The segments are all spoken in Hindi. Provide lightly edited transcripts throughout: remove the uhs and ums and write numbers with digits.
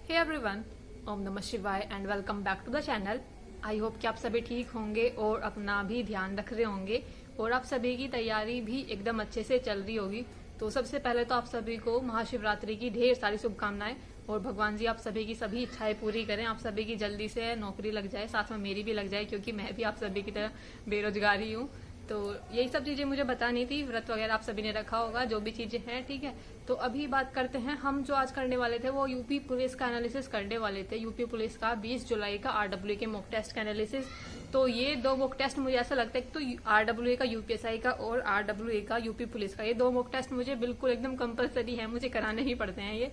हे एवरीवन, ओम नमः शिवाय and welcome back to the channel. I hope कि आप सभी ठीक होंगे और अपना भी ध्यान रख रहे होंगे और आप सभी की तैयारी भी एकदम अच्छे से चल रही होगी। तो सबसे पहले तो आप सभी को महाशिवरात्रि की ढेर सारी शुभकामनाएं और भगवान जी आप सभी की सभी इच्छाएं पूरी करें। आप सभी की जल्दी से नौकरी लग जाए, साथ में मेरी भी लग जाए, क्योंकि मैं भी आप सभी की तरह बेरोजगार ही हूँ। तो यही सब चीजें मुझे बतानी थी। व्रत वगैरह आप सभी ने रखा होगा, जो भी चीजें हैं, ठीक है। तो अभी बात करते हैं, हम जो आज करने वाले थे वो यूपी पुलिस का एनालिसिस करने वाले थे। यूपी पुलिस का 20 जुलाई का आरडब्ल्यू के मॉक टेस्ट का एनालिसिस। तो ये दो मॉक टेस्ट मुझे ऐसा लगता है कि तो आरडब्ल्यू का यूपीएसआई का और आरडब्ल्यू का यूपी पुलिस का, ये दो मॉक टेस्ट मुझे बिल्कुल एकदम कंपलसरी है, मुझे कराने ही पड़ते हैं। ये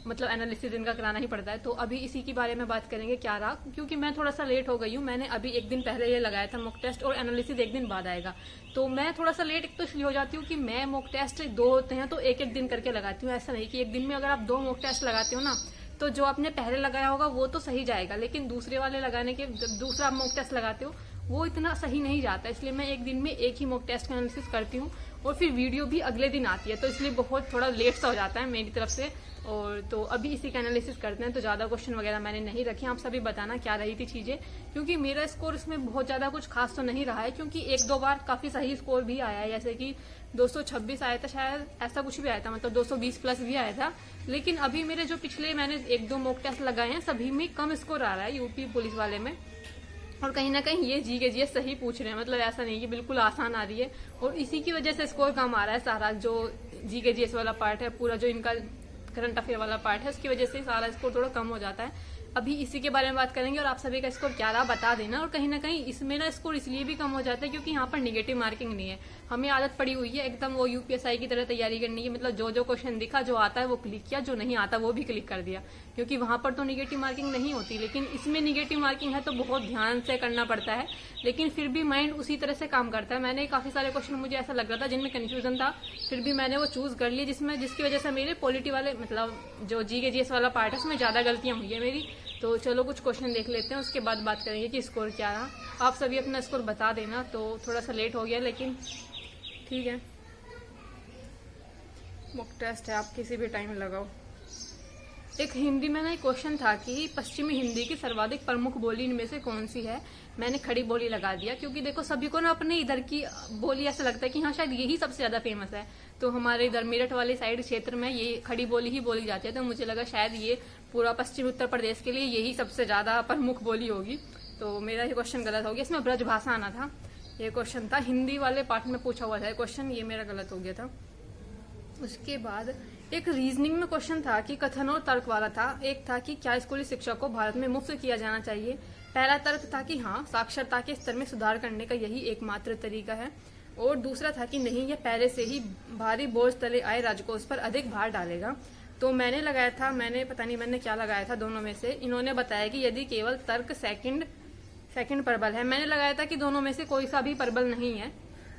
मतलब एनालिसिस इनका कराना ही पड़ता है। तो अभी इसी के बारे में बात करेंगे क्या रहा, क्योंकि मैं थोड़ा सा लेट हो गई हूँ। मैंने अभी एक दिन पहले ये लगाया था मॉक टेस्ट और एनालिसिस एक दिन बाद आएगा। तो मैं थोड़ा सा लेट एक तो इसलिए हो जाती हूँ कि मैं मॉक टेस्ट दो होते हैं तो एक एक दिन करके लगाती हूँ। ऐसा नहीं कि एक दिन में अगर आप दो मॉक टेस्ट लगाते हो ना, तो जो आपने पहले लगाया होगा वो तो सही जाएगा, लेकिन दूसरे वाले लगाने के जब दूसरा मॉक टेस्ट लगाते हो वो इतना सही नहीं जाता। इसलिए मैं एक दिन में एक ही मॉक टेस्ट का एनालिसिस करती हूँ और फिर वीडियो भी अगले दिन आती है। तो इसलिए बहुत थोड़ा लेट सा हो जाता है मेरी तरफ से। और तो अभी इसी का एनालिसिस करते हैं। तो ज्यादा क्वेश्चन वगैरह मैंने नहीं रखे, आप सभी बताना क्या रही थी चीजें, क्योंकि मेरा स्कोर इसमें बहुत ज्यादा कुछ खास तो नहीं रहा है, क्योंकि एक दो बार काफी सही स्कोर भी आया है, जैसे कि 226 आया था शायद, ऐसा कुछ भी आया था, मतलब 220 प्लस भी आया था। लेकिन अभी मेरे जो पिछले मैंने एक दो मॉक टेस्ट लगाए हैं सभी में कम स्कोर आ रहा है यूपी पुलिस वाले में। और कहीं ना कहीं ये जी के जी सही पूछ रहे हैं, मतलब ऐसा नहीं कि बिल्कुल आसान आ रही है, और इसी की वजह से स्कोर कम आ रहा है। सारा जो जी के जी वाला पार्ट है, पूरा जो इनका करंट अफेयर वाला पार्ट है, उसकी वजह से सारा स्कोर थोड़ा कम हो जाता है। अभी इसी के बारे में बात करेंगे और आप सभी का स्कोर क्या रहा बता देना। और कहीं ना कहीं इसमें ना स्कोर इसलिए भी कम हो जाता है क्योंकि यहाँ पर निगेटिव मार्किंग नहीं है। हमें आदत पड़ी हुई है एकदम वो यूपीएसआई की तरह तैयारी करनी है, मतलब जो जो क्वेश्चन दिखा, जो आता है वो क्लिक किया, जो नहीं आता वो भी क्लिक कर दिया, क्योंकि वहां पर तो निगेटिव मार्किंग नहीं होती। लेकिन इसमें निगेटिव मार्किंग है तो बहुत ध्यान से करना पड़ता है, लेकिन फिर भी माइंड उसी तरह से काम करता है। मैंने काफी सारे क्वेश्चन मुझे ऐसा लग रहा था जिनमें कंफ्यूजन था, फिर भी मैंने वो चूज कर लिया, जिसकी वजह से मेरे पॉलिटी वाले मतलब जो जी के जीएस वाला पार्ट है उसमें ज्यादा गलतियां हुई है मेरी। तो चलो कुछ क्वेश्चन देख लेते हैं, उसके बाद बात करेंगे कि स्कोर क्या रहा। आप सभी अपना स्कोर बता देना। तो थोड़ा सा लेट हो गया लेकिन ठीक है, मॉक टेस्ट है, आप किसी भी टाइम लगाओ। एक हिंदी में ना एक क्वेश्चन था कि पश्चिमी हिंदी की सर्वाधिक प्रमुख बोली इनमें से कौन सी है। मैंने खड़ी बोली लगा दिया, क्योंकि देखो सभी को ना अपने इधर की बोली ऐसा लगता है कि हाँ शायद यही सबसे ज्यादा फेमस है। तो हमारे इधर मेरठ वाले साइड क्षेत्र में ये खड़ी बोली ही बोली जाती है, तो मुझे लगा शायद ये पूरा पश्चिमी उत्तर प्रदेश के लिए यही सबसे ज्यादा प्रमुख बोली होगी। तो मेरा ये क्वेश्चन गलत हो गया, इसमें ब्रज भाषा आना था। ये क्वेश्चन था हिंदी वाले पार्ट में पूछा हुआ था क्वेश्चन, ये मेरा गलत हो गया था। उसके बाद एक रीजनिंग में क्वेश्चन था कि कथन और तर्क वाला था। एक था कि क्या स्कूली शिक्षा को भारत में मुफ्त किया जाना चाहिए। पहला तर्क था कि हाँ, साक्षरता के स्तर में सुधार करने का यही एकमात्र तरीका है। और दूसरा था कि नहीं, यह पहले से ही भारी बोझ तले आए राजकोष पर अधिक भार डालेगा। तो मैंने लगाया था, पता नहीं मैंने क्या लगाया था दोनों में से। इन्होंने बताया कि यदि केवल तर्क सेकंड प्रबल है। मैंने लगाया था कि दोनों में से कोई सा भी प्रबल नहीं है।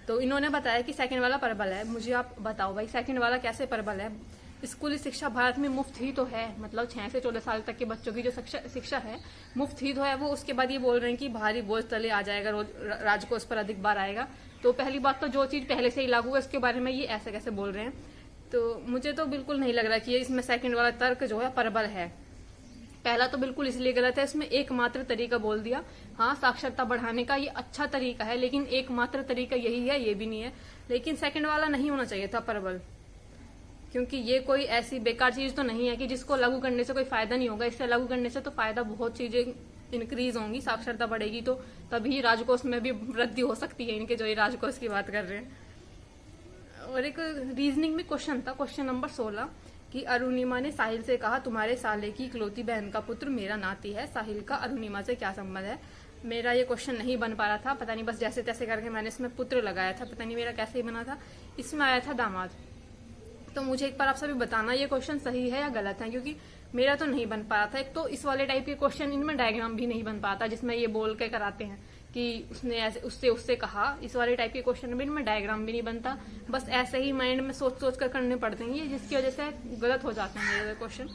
तो इन्होंने बताया कि सेकंड वाला प्रबल है। मुझे आप बताओ भाई, सेकंड वाला कैसे प्रबल है। स्कूली शिक्षा भारत में मुफ्त ही तो है, मतलब 6 से 14 साल तक के बच्चों की जो शिक्षा है मुफ्त ही तो है वो। उसके बाद ये बोल रहे हैं कि भारी बोझ तले आ जाएगा, रोज राजकोष पर अधिक बार आएगा। तो पहली बात तो जो चीज पहले से ही लागू है उसके बारे में ये ऐसे कैसे बोल रहे हैं। तो मुझे तो बिल्कुल नहीं लग रहा कि इसमें सेकंड वाला तर्क जो है प्रबल है। पहला तो बिल्कुल इसलिए गलत है, इसमें एकमात्र तरीका बोल दिया। हाँ, साक्षरता बढ़ाने का ये अच्छा तरीका है, लेकिन एकमात्र तरीका यही है ये भी नहीं है। लेकिन सेकंड वाला नहीं होना चाहिए था प्रबल, क्योंकि ये कोई ऐसी बेकार चीज तो नहीं है कि जिसको लागू करने से कोई फायदा नहीं होगा। इससे लागू करने से तो फायदा बहुत चीजें इंक्रीज होंगी, साक्षरता बढ़ेगी, तो तभी राजकोष में भी वृद्धि हो सकती है इनके, जो ये राजकोष की बात कर रहे हैं। और एक रीजनिंग में क्वेश्चन था, क्वेश्चन नंबर 16 कि अरुणिमा ने साहिल से कहा, तुम्हारे साले की इकलौती बहन का पुत्र मेरा नाती है, साहिल का अरुणिमा से क्या संबंध है। मेरा ये क्वेश्चन नहीं बन पा रहा था, पता नहीं, बस जैसे तैसे करके मैंने इसमें पुत्र लगाया था, पता नहीं मेरा कैसे ही बना था। इसमें आया था दामाद। तो मुझे एक बार आप सभी बताना ये क्वेश्चन सही है या गलत है, क्योंकि मेरा तो नहीं बन पा रहा था। एक तो इस वाले टाइप के क्वेश्चन, इनमें डायग्राम भी नहीं बन पाता, जिसमें ये बोल के कराते हैं कि उसने ऐसे उससे कहा। इस वाले टाइप के क्वेश्चन में इनमें डायग्राम भी नहीं बनता, बस ऐसे ही माइंड में सोच कर करने पड़ते हैं, जिसकी वजह से गलत हो जाते हैं मेरे क्वेश्चन।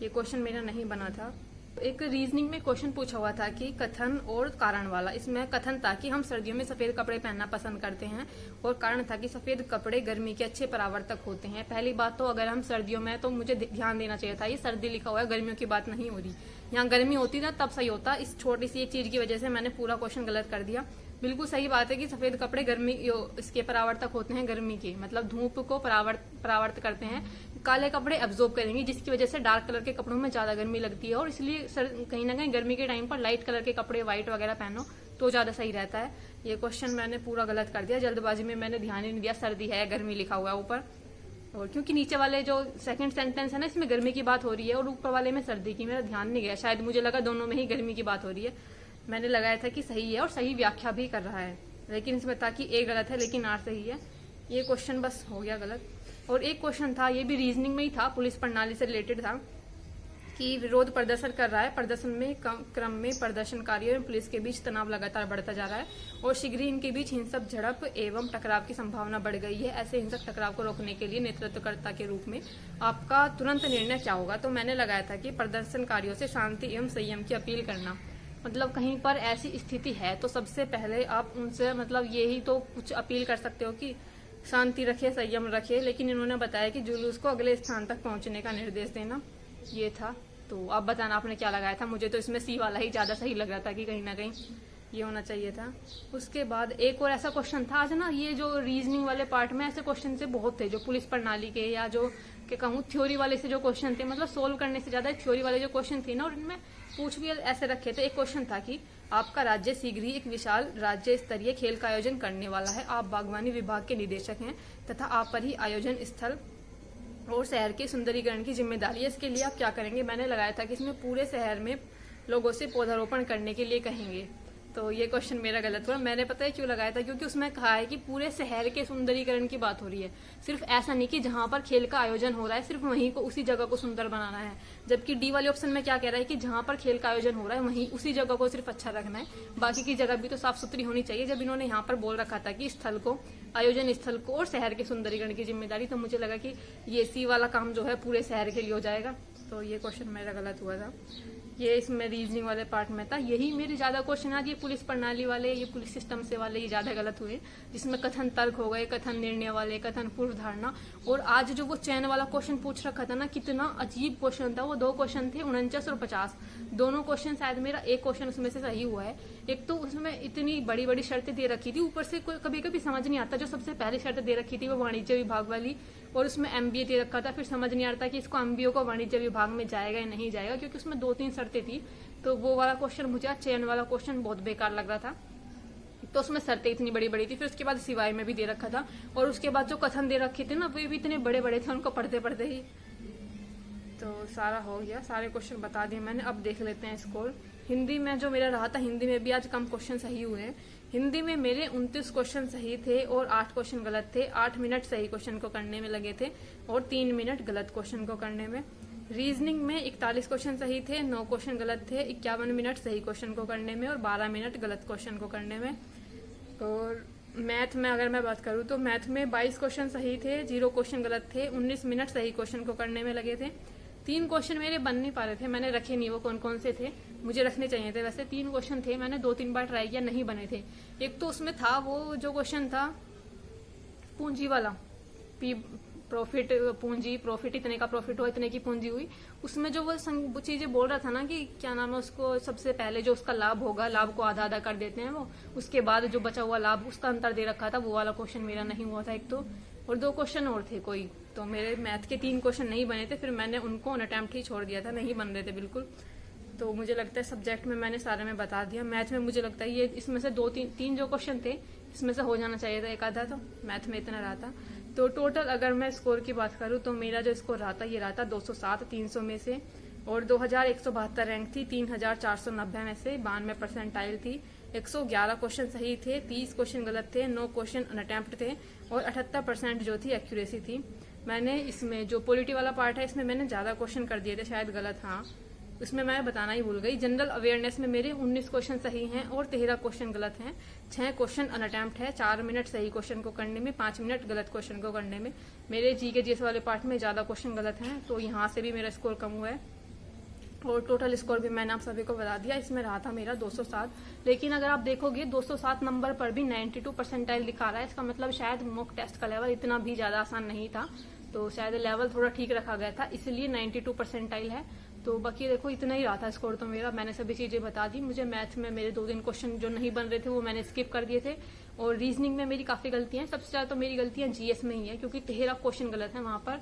ये क्वेश्चन मेरा नहीं बना था। एक रीजनिंग में क्वेश्चन पूछा हुआ था कि कथन और कारण वाला। इसमें कथन था कि हम सर्दियों में सफेद कपड़े पहनना पसंद करते हैं और कारण था कि सफेद कपड़े गर्मी के अच्छे परावर्तक होते हैं। पहली बात तो अगर हम सर्दियों में, तो मुझे ध्यान देना चाहिए था, ये सर्दी लिखा हुआ है, गर्मियों की बात नहीं हो रही। यहाँ गर्मी होती ना तब सही होता, इस छोटी सी एक चीज की वजह से मैंने पूरा क्वेश्चन गलत कर दिया। बिल्कुल सही बात है कि सफेद कपड़े गर्मी इसके परावर्तक होते हैं, गर्मी के मतलब धूप को परावर्त करते हैं। काले कपड़े एब्जॉर्ब करेंगे, जिसकी वजह से डार्क कलर के कपड़ों में ज्यादा गर्मी लगती है और इसलिए कहीं ना कहीं गर्मी के टाइम पर लाइट कलर के कपड़े व्हाइट वगैरह पहनो तो ज्यादा सही रहता है। ये क्वेश्चन मैंने पूरा गलत कर दिया, जल्दबाजी में मैंने ध्यान ही नहीं दिया सर्दी है गर्मी लिखा हुआ है ऊपर। और क्योंकि नीचे वाले जो सेकंड सेंटेंस है ना, इसमें गर्मी की बात हो रही है और ऊपर वाले में सर्दी की, मेरा ध्यान नहीं गया। शायद मुझे लगा दोनों में ही गर्मी की बात हो रही है। मैंने लगाया था कि सही है और सही व्याख्या भी कर रहा है, लेकिन इसमें था कि ए गलत है लेकिन आर सही है। ये क्वेश्चन बस हो गया गलत। और एक क्वेश्चन था, ये भी रीजनिंग में ही था, पुलिस प्रणाली से रिलेटेड था कि विरोध प्रदर्शन कर रहा है, प्रदर्शन में क्रम में प्रदर्शनकारियों और पुलिस के बीच तनाव लगातार बढ़ता जा रहा है और शीघ्र ही इनके बीच हिंसक झड़प एवं टकराव की संभावना बढ़ गई है। ऐसे हिंसक टकराव को रोकने के लिए नेतृत्वकर्ता के रूप में आपका तुरंत निर्णय क्या होगा? तो मैंने लगाया था कि प्रदर्शनकारियों से शांति एवं संयम की अपील करना। मतलब कहीं पर ऐसी स्थिति है तो सबसे पहले आप उनसे मतलब यही तो कुछ अपील कर सकते हो कि शांति रखे, संयम रखे, लेकिन इन्होंने बताया कि जुलूस को अगले स्थान तक पहुंचने का निर्देश देना, ये था। तो आप बताना आपने क्या लगाया था। मुझे तो इसमें सी वाला ही ज्यादा सही लग रहा था कि कहीं ना कहीं ये होना चाहिए था। उसके बाद एक और ऐसा क्वेश्चन था आज ना, ये जो रीजनिंग वाले पार्ट में ऐसे क्वेश्चन से बहुत थे जो पुलिस प्रणाली के या जो क्या कहूँ थ्योरी वाले से जो क्वेश्चन थे, मतलब सोल्व करने से ज्यादा थ्योरी वाले जो क्वेश्चन थे ना, और इनमें पूछ भी ऐसे रखे थे। एक क्वेश्चन था कि आपका राज्य शीघ्र ही एक विशाल राज्य स्तरीय खेल का आयोजन करने वाला है। आप बागवानी विभाग के निदेशक हैं तथा आप पर ही आयोजन स्थल और शहर के सुंदरीकरण की जिम्मेदारी है। इसके लिए आप क्या करेंगे? मैंने लगाया था कि इसमें पूरे शहर में लोगों से पौधारोपण करने के लिए कहेंगे। तो ये क्वेश्चन मेरा गलत हुआ। मैंने पता है क्यों लगाया था, क्योंकि उसमें कहा है कि पूरे शहर के सुंदरीकरण की बात हो रही है। सिर्फ ऐसा नहीं कि जहां पर खेल का आयोजन हो रहा है सिर्फ वहीं को उसी जगह को सुंदर बनाना है। जबकि डी वाले ऑप्शन में क्या कह रहा है कि जहां पर खेल का आयोजन हो रहा है वहीं उसी जगह को सिर्फ अच्छा रखना है, बाकी की जगह भी तो साफ सुथरी होनी चाहिए। जब इन्होंने यहाँ पर बोल रखा था कि स्थल को, आयोजन स्थल को और शहर के सुंदरीकरण की जिम्मेदारी, तो मुझे लगा कि ये सी वाला काम जो है पूरे शहर के लिए हो जाएगा। तो ये क्वेश्चन मेरा गलत हुआ था। ये इसमें रीजनिंग वाले पार्ट में था। यही मेरे ज्यादा क्वेश्चन आज ये पुलिस प्रणाली वाले, ये पुलिस सिस्टम से वाले ये ज्यादा गलत हुए, जिसमें कथन तर्क हो गए, कथन निर्णय वाले, कथन पूर्व धारणा। और आज जो वो चयन वाला क्वेश्चन पूछ रखा था ना, कितना अजीब क्वेश्चन था। वो दो क्वेश्चन थे 49 और 50। दोनों क्वेश्चन शायद मेरा एक क्वेश्चन उसमें से सही हुआ है। एक तो उसमें इतनी बड़ी बड़ी शर्तें दे रखी थी, ऊपर से कभी कभी समझ नहीं आता। जो सबसे पहली शर्त दे रखी थी वो वाणिज्य विभाग वाली, और उसमें एमबीए दे रखा था। फिर समझ नहीं आता कि इसको एमबीए को वाणिज्य विभाग में जाएगा या नहीं जाएगा, क्योंकि उसमें 2-3 शर्तें थी। तो वो वाला क्वेश्चन मुझे, चयन वाला क्वेश्चन बहुत बेकार लग रहा था। तो उसमें शर्तें इतनी बड़ी बड़ी थी। फिर उसके बाद सिवाय में भी दे रखा था, और उसके बाद जो कथन दे रखे थे ना वो भी इतने बड़े बड़े थे, उनको पढ़ते पढ़ते ही तो सारा हो गया। सारे क्वेश्चन बता दिए मैंने। अब देख लेते हैं स्कोर। हिंदी में जो मेरा रहा था, हिंदी में भी आज कम क्वेश्चन सही हुए हैं। हिंदी में मेरे 29 क्वेश्चन सही थे और 8 क्वेश्चन गलत थे। 8 मिनट सही क्वेश्चन को करने में लगे थे और 3 मिनट गलत क्वेश्चन को करने में। रीजनिंग में 41 क्वेश्चन सही थे, 9 क्वेश्चन गलत थे, 51 मिनट सही क्वेश्चन को करने में और 12 मिनट गलत क्वेश्चन को करने में। और मैथ में अगर मैं बात करूँ तो मैथ में 22 क्वेश्चन सही थे, 0 क्वेश्चन गलत थे, 19 मिनट सही क्वेश्चन को करने में लगे थे। 3 क्वेश्चन मेरे बन नहीं पा रहे थे, मैंने रखे नहीं। वो कौन कौन से थे, मुझे रखने चाहिए थे। वैसे 3 क्वेश्चन थे, मैंने 2-3 बार ट्राई किया, नहीं बने थे। एक तो उसमें था वो जो क्वेश्चन था पूंजी वाला, प्रॉफिट, पूंजी, प्रॉफिट, इतने का प्रॉफिट हुआ, इतने की पूंजी हुई। उसमें जो वो चीजें बोल रहा था ना कि क्या नाम है उसको, सबसे पहले जो उसका लाभ होगा, लाभ को आधा आधा कर देते हैं वो, उसके बाद जो बचा हुआ लाभ उसका अंतर दे रखा था। वो वाला क्वेश्चन मेरा नहीं हुआ था एक तो, और 2 क्वेश्चन और थे कोई। तो मेरे मैथ के 3 क्वेश्चन नहीं बने थे, फिर मैंने उनको ऑन अटेम्प्ट ही छोड़ दिया था, नहीं बन रहे थे बिल्कुल। तो मुझे लगता है सब्जेक्ट में मैंने सारे में बता दिया। मैथ में मुझे लगता है ये इसमें से 2-3 जो क्वेश्चन थे इसमें से हो जाना चाहिए था एक आधा, तो मैथ में इतना रहा था। तो टोटल अगर मैं स्कोर की बात करूं तो मेरा जो स्कोर रहा था ये रहा था 207 300 में से, और 2172 रैंक थी, 3490 में से 92 परसेंटाइल थी। 111 क्वेश्चन सही थे, 30 क्वेश्चन गलत थे, 9 क्वेश्चन अनअटेम्प्ट थे और 78% जो थी एक्यूरेसी थी। मैंने इसमें जो पॉलिटी वाला पार्ट है इसमें मैंने ज्यादा क्वेश्चन कर दिए थे शायद गलत, हाँ उसमें मैं बताना ही भूल गई। जनरल अवेयरनेस में मेरे 19 क्वेश्चन सही हैं और 13 क्वेश्चन गलत हैं। 6 क्वेश्चन अनअटेम्प्ट है, 4 मिनट सही क्वेश्चन को करने में, 5 मिनट गलत क्वेश्चन को करने में। मेरे जी के जीएस वाले पार्ट में ज्यादा क्वेश्चन गलत हैं, तो यहाँ से भी मेरा स्कोर कम हुआ है। और टोटल स्कोर भी मैंने आप सभी को बता दिया। इसमें रहा था मेरा 207, लेकिन अगर आप देखोगे 207 नंबर पर भी 92 परसेंटाइल दिखा रहा है। इसका मतलब शायद मॉक टेस्ट का लेवल इतना भी ज्यादा आसान नहीं था, तो शायद लेवल थोड़ा ठीक रखा गया था, इसलिए 92 परसेंटाइल है। तो बाकी देखो इतना ही रहा था स्कोर तो मेरा। मैंने सभी चीजें बता दी। मुझे मैथ में मेरे 2 दिन क्वेश्चन जो नहीं बन रहे थे वो मैंने स्किप कर दिए थे, और रीजनिंग में मेरी काफी गलतियां हैं। सबसे ज्यादा तो मेरी गलतियां जीएस में ही है, क्योंकि 13 क्वेश्चन गलत है वहां पर।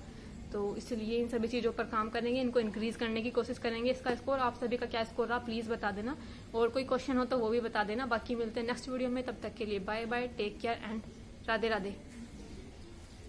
तो इसलिए इन सभी चीजों पर काम करेंगे, इनको इंक्रीज करने की कोशिश करेंगे। इसका स्कोर आप सभी का क्या स्कोर रहा प्लीज बता देना, और कोई क्वेश्चन हो तो वो भी बता देना। बाकी मिलते हैं नेक्स्ट वीडियो में, तब तक के लिए bye bye, take care and Radhe Radhe.